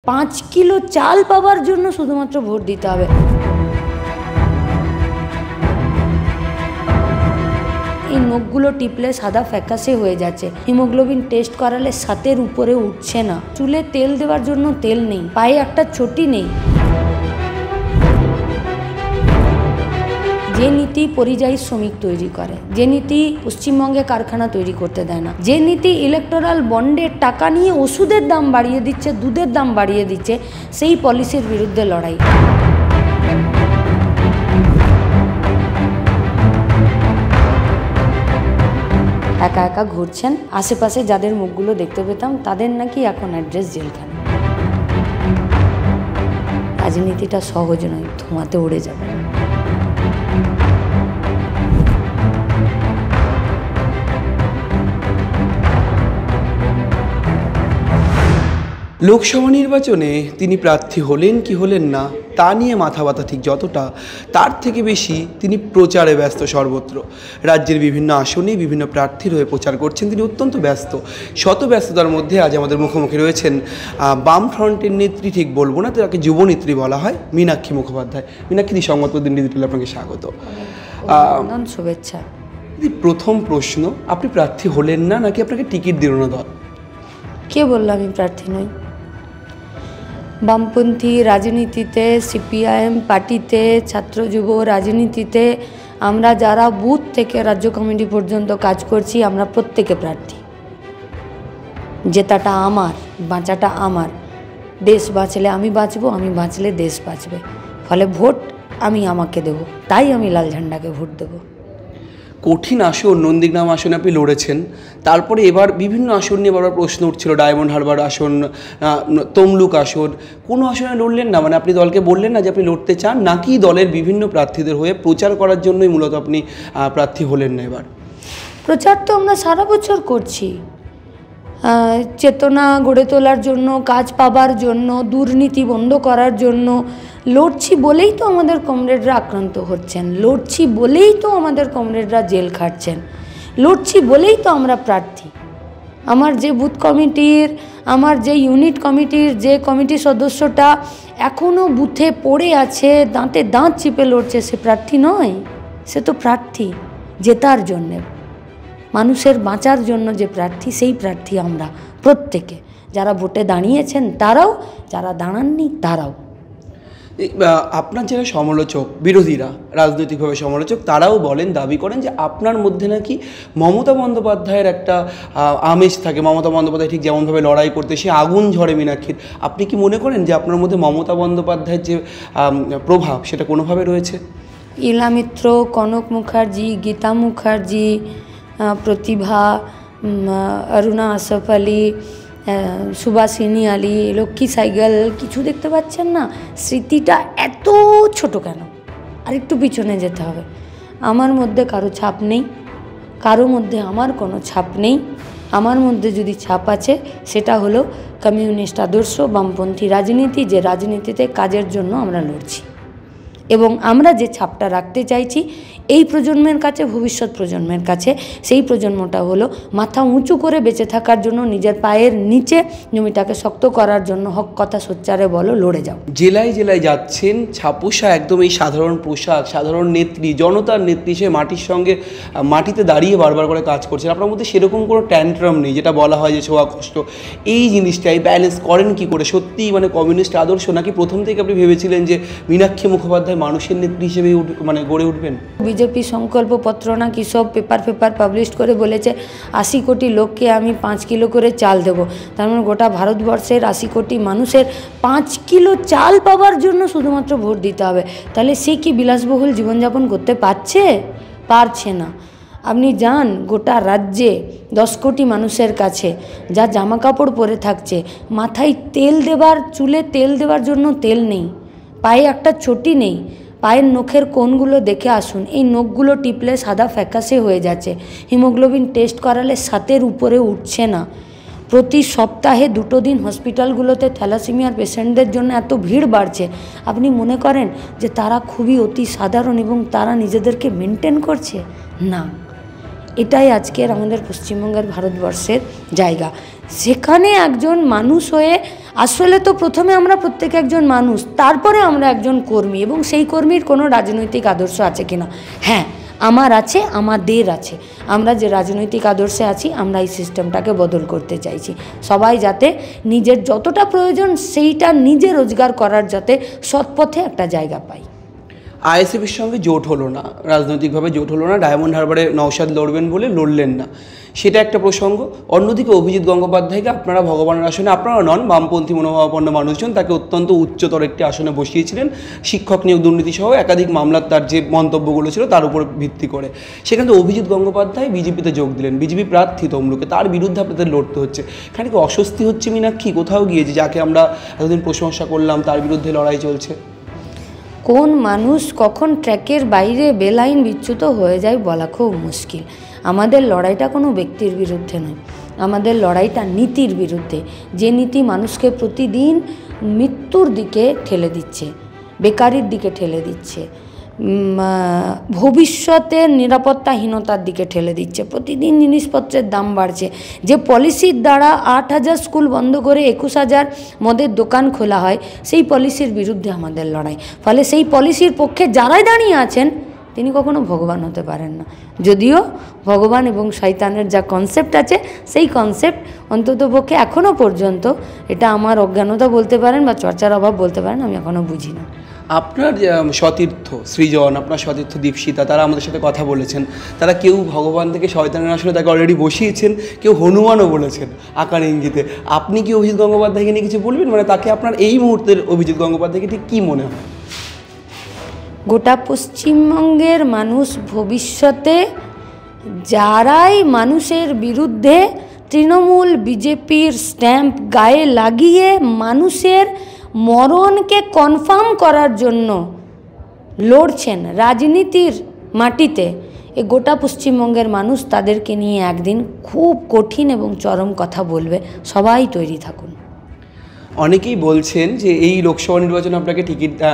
5 kilo চাল পাওয়ার জন্য শুধুমাত্র ভোট দিতে হবে। এই নখগুলো টিপলে সাদা ফ্যাকাশে হয়ে যাচ্ছে, হিমোগ্লোবিন টেস্ট করালে 7-এর উপরে উঠছে না, চুলে তেল দেওয়ার জন্য তেল নেই, পায়ে একটা চটি নেই। যে নীতি পরিযায়ী শ্রমিক তৈরি করে, যে নীতি পশ্চিমবঙ্গে কারখানা তৈরি করতে দেয় না, যে নীতি ইলেকটোরাল বন্ডের টাকা নিয়ে ওষুধের দাম বাড়িয়ে দিচ্ছে, দুধের দাম বাড়িয়ে দিচ্ছে, সেই পলিসির বিরুদ্ধে লড়াই। একা একা ঘুরছেন, আশেপাশে যাদের মুখগুলো দেখতে পেতাম তাদের নাকি এখন অ্যাড্রেস জেলখানা। রাজনীতিটা সহজ নয়, ধোঁয়াতে উড়ে যাবে। লোকসভা নির্বাচনে তিনি প্রার্থী হলেন কি হলেন না তা নিয়ে মাথা ব্যথা ঠিক যতটা, তার থেকে বেশি তিনি প্রচারে ব্যস্ত সর্বত্র। রাজ্যের বিভিন্ন আসনে বিভিন্ন প্রার্থীর হয়ে প্রচার করছেন তিনি, অত্যন্ত ব্যস্ত। শত ব্যস্ততার মধ্যে আজ আমাদের মুখোমুখি রয়েছেন বামফ্রন্টের নেত্রী, ঠিক বলবো না, তাকে যুবনেত্রী বলা হয়, মীনাক্ষী মুখোপাধ্যায়। মীনাক্ষী, সংবাদ প্রতিদিন ডিজিটালে আপনাকে স্বাগত, শুভেচ্ছা। প্রথম প্রশ্ন, আপনি প্রার্থী হলেন না নাকি আপনাকে টিকিট দিল না দল? কে বললো আমি প্রার্থী নই? বামপন্থী রাজনীতিতে, সিপিআইএম পার্টিতে, ছাত্র যুব রাজনীতিতে আমরা যারা বুথ থেকে রাজ্য কমিটি পর্যন্ত কাজ করছি, আমরা প্রত্যেকে প্রার্থী। জেতাটা আমার, বাঁচাটা আমার। দেশ বাঁচলে আমি বাঁচবো, আমি বাঁচলে দেশ বাঁচবে। ফলে ভোট আমি আমাকে দেবো, তাই আমি লাল ঝান্ডাকে ভোট দেবো। কঠিন আসন নন্দীগ্রাম আসনে আপনি লড়েছেন, তারপরে এবার বিভিন্ন আসন নিয়ে বারবার প্রশ্ন উঠছিল, ডায়মন্ড হারবার আসন, তমলুক আসন, কোনো আসনে লড়লেন না? মানে আপনি দলকে বললেন না যে আপনি লড়তে চান, নাকি দলের বিভিন্ন প্রার্থীদের হয়ে প্রচার করার জন্যই মূলত আপনি প্রার্থী হলেন না এবার? প্রচার তো আমরা সারা বছর করছি, চেতনা গড়ে তোলার জন্য, কাজ পাবার জন্য, দুর্নীতি বন্ধ করার জন্য লড়ছি বলেই তো আমাদের কমরেডরা আক্রান্ত হচ্ছেন, লড়ছি বলেই তো আমাদের কমরেডরা জেল খাটছেন, লড়ছি বলেই তো আমরা প্রার্থী। আমার যে বুথ কমিটির, আমার যে ইউনিট কমিটির যে কমিটি সদস্যটা এখনও বুথে পড়ে আছে, দাঁতে দাঁত চিপে লড়ছে, সে প্রার্থী নয়, সে তো প্রার্থী জেতার জন্যে, মানুষের বাঁচার জন্য যে প্রার্থী, সেই প্রার্থী আমরা প্রত্যেকে। যারা ভোটে দাঁড়িয়েছেন তারাও, যারা দাঁড়াননি তারাও। আপনার যারা সমালোচক, বিরোধীরা রাজনৈতিকভাবে সমালোচক, তারাও বলেন, দাবি করেন যে আপনার মধ্যে নাকি মমতা বন্দ্যোপাধ্যায়ের একটা আমেজ থাকে, মমতা বন্দ্যোপাধ্যায় ঠিক যেমনভাবে লড়াই করতে সে আগুন ঝরে মীনাক্ষীর। আপনি কি মনে করেন যে আপনার মধ্যে মমতা বন্দ্যোপাধ্যায়ের যে প্রভাব সেটা কোনোভাবে রয়েছে? ইলা মিত্র, কনক মুখার্জি, গীতা মুখার্জি, প্রতিভা, অরুণা আসফ আলী, সুভাষিনী আলী, লক্ষ্মী সাইগল, কিছু দেখতে পাচ্ছেন না? স্মৃতিটা এত ছোট কেন? আরেকটু পিছনে যেতে হবে। আমার মধ্যে কারো ছাপ নেই, কারো মধ্যে আমার কোনো ছাপ নেই। আমার মধ্যে যদি ছাপ আছে সেটা হলো কমিউনিস্ট আদর্শ, বামপন্থী রাজনীতি, যে রাজনীতিতে কাজের জন্য আমরা লড়ছি। এবং আমরা যে ছাপটা রাখতে চাইছি এই প্রজন্মের কাছে, ভবিষ্যৎ প্রজন্মের কাছে, সেই প্রজন্মটা হলো মাথা উঁচু করে বেঁচে থাকার জন্য, নিজের পায়ের নিচে জমিটাকে শক্ত করার জন্য হক কথা সোচ্চারে বলো, লড়ে যাও। জেলায় জেলায় যাচ্ছেন, ছাপোষা একদম এই সাধারণ পোশাক, সাধারণ নেত্রী, জনতার নেত্রী, সে মাটির সঙ্গে মাটিতে দাঁড়িয়ে বারবার করে কাজ করছেন। আপনার মধ্যে সেরকম কোনো ট্যান্ট্রাম নেই, যেটা বলা হয় যে ছোঁয়া কষ্ট, এই জিনিসটাই ব্যালেন্স করেন কি করে? সত্যিই মানে কমিউনিস্ট আদর্শ, নাকি প্রথম থেকে আপনি ভেবেছিলেন যে মীনাক্ষী মুখোপাধ্যায় মানুষের নেত্রী হিসেবেই মানে গড়ে উঠবেন? বিজেপি সংকল্পপত্র না কি সব পেপার পাবলিশ করে বলেছে 80 কোটি লোককে আমি 5 কিলো করে চাল দেবো। তার মানে গোটা ভারতবর্ষের 80 কোটি মানুষের 5 কিলো চাল পাওয়ার জন্য শুধুমাত্র ভোট দিতে হবে। তাহলে সে কি বিলাসবহুল জীবনযাপন করতে পারছে না। আপনি যান গোটা রাজ্যে 10 কোটি মানুষের কাছে, যা জামা কাপড় পরে থাকছে, মাথায় তেল দেবার, চুলে তেল দেওয়ার জন্য তেল নেই, পায়ে একটা চটি নেই, পায়ের নখের কোণগুলো দেখে আসুন। এই নখগুলো টিপলে সাদা ফ্যাকাশে হয়ে যাচ্ছে, হিমোগ্লোবিন টেস্ট করালে 7-এর উপরে উঠছে না। প্রতি সপ্তাহে 2 দিন হসপিটালগুলোতে থ্যালাসেমিয়ার পেশেন্টদের জন্য এত ভিড় বাড়ছে। আপনি মনে করেন যে তারা খুবই অতি সাধারণ এবং তারা নিজেদেরকে মেনটেন করছে? না, এটাই আজকের আমাদের পশ্চিমবঙ্গের, ভারতবর্ষের জায়গা। সেখানে একজন মানুষ হয়ে আসলে তো প্রথমে আমরা প্রত্যেক একজন মানুষ, তারপরে আমরা একজন কর্মী, এবং সেই কর্মীর কোনো রাজনৈতিক আদর্শ আছে কিনা। হ্যাঁ, আমার আছে, আমাদের আছে। আমরা যে রাজনৈতিক আদর্শে আছি, আমরা এই সিস্টেমটাকে বদল করতে চাইছি। সবাই যাতে নিজের যতটা প্রয়োজন সেইটা নিজে রোজগার করার যাতে সৎপথে একটা জায়গা পায়। আইএসএফের সঙ্গে জোট হলো না, রাজনৈতিকভাবে জোট হলো না, ডায়মন্ড হারবারে নওশাদ লড়বেন বলে লড়লেন না, সেটা একটা প্রসঙ্গ। অন্যদিকে অভিজিৎ গঙ্গোপাধ্যায়কে আপনারা ভগবানের আসনে, আপনারা নন, বামপন্থী মনোভাবাপন্ন মানুষজন তাকে অত্যন্ত উচ্চতর একটি আসনে বসিয়েছিলেন, শিক্ষক নিয়োগ দুর্নীতি সহ একাধিক মামলার তার যে মন্তব্যগুলো ছিল তার উপর ভিত্তি করে। সেখানে তো অভিজিৎ গঙ্গোপাধ্যায় বিজেপিতে যোগ দিলেন, বিজেপি প্রার্থী তমলুকে, তার বিরুদ্ধে আপনাদের লড়তে হচ্ছে। খানিক অস্বস্তি হচ্ছে মীনাক্ষী কোথাও গিয়ে, যে যাকে আমরা এতদিন প্রশংসা করলাম তার বিরুদ্ধে লড়াই চলছে? কোন মানুষ কখন ট্র্যাকের বাইরে বেলাইন বিচ্যুত হয়ে যায় বলা খুব মুশকিল। আমাদের লড়াইটা কোনো ব্যক্তির বিরুদ্ধে নয়, আমাদের লড়াইটা নীতির বিরুদ্ধে। যে নীতি মানুষকে প্রতিদিন মৃত্যুর দিকে ঠেলে দিচ্ছে, বেকারির দিকে ঠেলে দিচ্ছে, ভবিষ্যতের নিরাপত্তাহীনতার দিকে ঠেলে দিচ্ছে। প্রতিদিন জিনিসপত্রের দাম বাড়ছে। যে পলিসির দ্বারা 8,000 স্কুল বন্ধ করে 21,000 মদের দোকান খোলা হয়, সেই পলিসির বিরুদ্ধে আমাদের লড়াই। ফলে সেই পলিসির পক্ষে যারাই দাঁড়িয়ে আছেন তিনি কখনো ভগবান হতে পারেন না। যদিও ভগবান এবং শয়তানের যা কনসেপ্ট আছে, সেই কনসেপ্ট অন্ততপক্ষে এখনও পর্যন্ত, এটা আমার অজ্ঞানতা বলতে পারেন বা চর্চার অভাব বলতে পারেন, আমি এখনও বুঝি না। আপনার সতীর্থ সৃজন, আপনার সতীর্থ দীপশিতা, তারা আমাদের সাথে কথা বলেছেন। তারা কেউ ভগবান থেকে শয়তানের আসলে তাকে অলরেডি বসিয়েছেন, কেউ হনুমানও বলেছেন আকার ইঙ্গিতে। আপনি কি অভিজিৎ গঙ্গোপাধ্যায়কে নিয়ে কিছু বলবেন? মানে তাকে আপনার এই মুহূর্তের অভিজিৎ গঙ্গোপাধ্যায়কে ঠিক কী মনে হয়? গোটা পশ্চিমবঙ্গের মানুষ ভবিষ্যতে যারাই মানুষের বিরুদ্ধে তৃণমূল বিজেপির স্ট্যাম্প গায়ে লাগিয়ে মানুষের মরণকে কনফার্ম করার জন্য লড়ছেন রাজনীতির মাটিতে, এ গোটা পশ্চিমবঙ্গের মানুষ তাদেরকে নিয়ে একদিন খুব কঠিন এবং চরম কথা বলবে। সবাই তৈরি থাকুন। অনেকেই বলছেন যে এই লোকসভা নির্বাচনে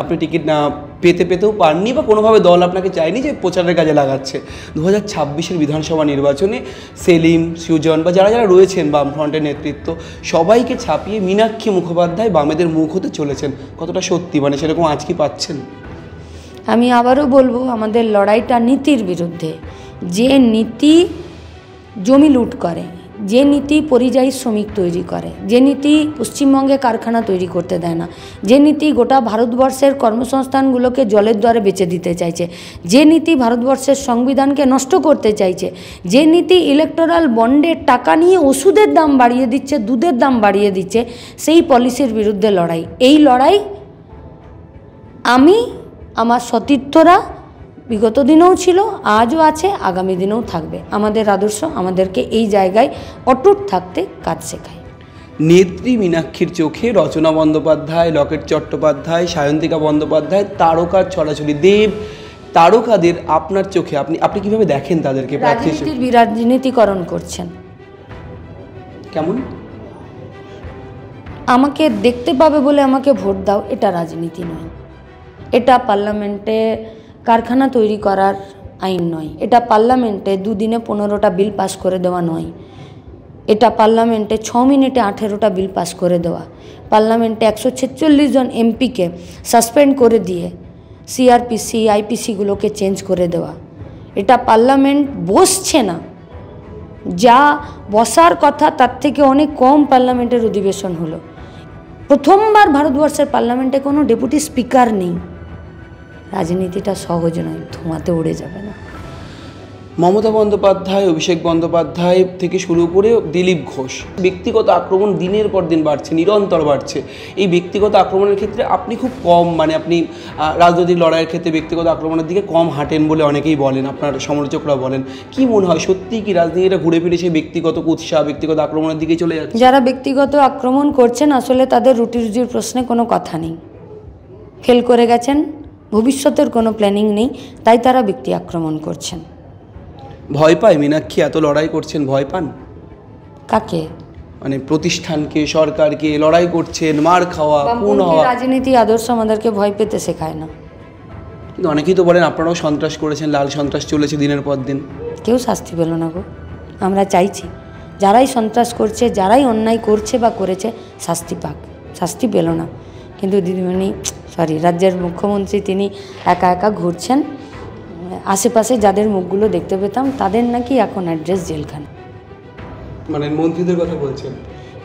আপনি টিকিট না পেতেও পাননি, বা কোনোভাবে দল আপনাকে চায়নি, যে প্রচারের কাজে লাগাচ্ছে। 2026-এর বিধানসভা নির্বাচনে সেলিম, সৃজন বা যারা রয়েছেন বামফ্রন্টের নেতৃত্ব, সবাইকে ছাপিয়ে মীনাক্ষী মুখোপাধ্যায় বামেদের মুখ হতে চলেছেন। কতটা সত্যি, মানে সেরকম আজ কি পাচ্ছেন? আমি আবারও বলবো, আমাদের লড়াইটা নীতির বিরুদ্ধে। যে নীতি জমি লুট করে, যে নীতি পরিযায়ী শ্রমিক তৈরি করে, যে নীতি পশ্চিমবঙ্গে কারখানা তৈরি করতে দেয় না, যে নীতি গোটা ভারতবর্ষের কর্মসংস্থানগুলোকে জলের দ্বারে বেচে দিতে চাইছে, যে নীতি ভারতবর্ষের সংবিধানকে নষ্ট করতে চাইছে, যে নীতি ইলেকটোরাল বন্ডের টাকা নিয়ে ওষুধের দাম বাড়িয়ে দিচ্ছে, দুধের দাম বাড়িয়ে দিচ্ছে, সেই পলিসির বিরুদ্ধে লড়াই। এই লড়াই আমি, আমার সতীর্থরা বিগত দিনেও ছিল, আজও আছে, আগামী দিনেও থাকবে। আমাদের আদর্শ আমাদেরকে এই জায়গায় অটুট থাকতে কাজ শেখায়। নেত্রী মীনাক্ষীর চোখে রচনা বন্দ্যোপাধ্যায়, লকেট চট্টোপাধ্যায়, সায়ন্তিকা বন্দ্যোপাধ্যায়, তারকার ছড়াছড়ি, দেব তারকাদের আপনার চোখে আপনি কিভাবে দেখেন তাদেরকে? রাজনীতিকরণ করছেন। কেমন? আমাকে দেখতে পাবে বলে আমাকে ভোট দাও, এটা রাজনীতি নয়। এটা পার্লামেন্টে কারখানা তৈরি করার আইন নয়। এটা পার্লামেন্টে দুদিনে 15টা বিল পাস করে দেওয়া নয়। এটা পার্লামেন্টে 6 মিনিটে 18টা বিল পাস করে দেওয়া। পার্লামেন্টে 146 জন এমপিকে সাসপেন্ড করে দিয়ে সিআরপিসি আইপিসিগুলোকে চেঞ্জ করে দেওয়া। এটা পার্লামেন্ট বসছে না, যা বসার কথা তার থেকে অনেক কম পার্লামেন্টের অধিবেশন হলো। প্রথমবার ভারতবর্ষের পার্লামেন্টে কোনো ডেপুটি স্পিকার নেই। রাজনীতিটা সহজ নয়, ধোঁয়াতে উড়ে যাবে না। মমতা বন্দ্যোপাধ্যায়, অভিষেক বন্দ্যোপাধ্যায় থেকে শুরু করে দিলীপ ঘোষ, ব্যক্তিগত আক্রমণ দিনের পর দিন বাড়ছে, নিরন্তর বাড়ছে। এই ব্যক্তিগত আক্রমণের ক্ষেত্রে আপনি খুব কম, মানে আপনি রাজনৈতিক লড়াইয়ের ক্ষেত্রে ব্যক্তিগত আক্রমণের দিকে কম হাঁটেন বলে অনেকেই বলেন, আপনার সমালোচকরা বলেন। কি মনে হয়, সত্যিই কি রাজনীতিটা ঘুরে ফিরে সেই ব্যক্তিগত উৎসাহ, ব্যক্তিগত আক্রমণের দিকেই চলে যাচ্ছে? যারা ব্যক্তিগত আক্রমণ করছেন, আসলে তাদের রুটি রুজির প্রশ্নে কোনো কথা নেই, ফেল করে গেছেন, ভবিষ্যতের কোনো প্ল্যানিং নেই, তাই তারা ব্যক্তি আক্রমণ করছেন। ভয় পায় মীনাক্ষী? এত লড়াই করছেন, ভয় পান? কাকে? মানে প্রতিষ্ঠানকে, সরকারকে? লড়াই করছেন, মার খাওয়া, খুন হওয়া। রাজনীতি আদর্শ আমাদেরকে ভয় পেতে শেখায় না। কিন্তু অনেকেই তো বলেন আপনারাও সন্ত্রাস করেছেন, লাল সন্ত্রাস চলেছে দিনের পর দিন। কেউ শাস্তি পেল না গো। আমরা চাইছি যারাই সন্ত্রাস করছে, যারাই অন্যায় করছে বা করেছে, শাস্তি পাক। শাস্তি পেল না। কিন্তু দিদিমণি রাজ্যের মুখ্যমন্ত্রী তিনি একা একা ঘুরছেন, আশেপাশে যাদের মুখগুলো দেখতে পেতাম তাদের নাকি এখন অ্যাড্রেস জেলখানা। মানে মন্ত্রীদের কথা বলছেন?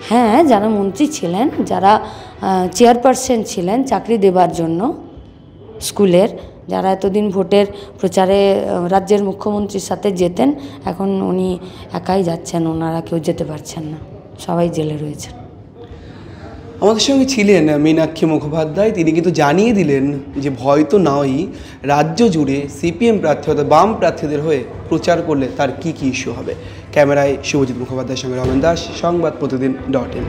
হ্যাঁ, যারা মন্ত্রী ছিলেন, যারা চেয়ারপারসন ছিলেন চাকরি দেবার জন্য স্কুলের, যারা এতদিন ভোটের প্রচারে রাজ্যের মুখ্যমন্ত্রীর সাথে যেতেন, এখন উনি একাই যাচ্ছেন, ওনারা কেউ যেতে পারছেন না, সবাই জেলে রয়েছেন। আমাদের সঙ্গে ছিলেন মীনাক্ষী মুখোপাধ্যায়, তিনি কিন্তু জানিয়ে দিলেন যে ভয় তো নয়ই, রাজ্য জুড়ে সিপিএম প্রার্থী অর্থাৎ বাম প্রার্থীদের হয়ে প্রচার করলে তার কি ইস্যু হবে। ক্যামেরায় শুভজিৎ মুখোপাধ্যায়ের সঙ্গে রমেন দাস, সংবাদ প্রতিদিন .in।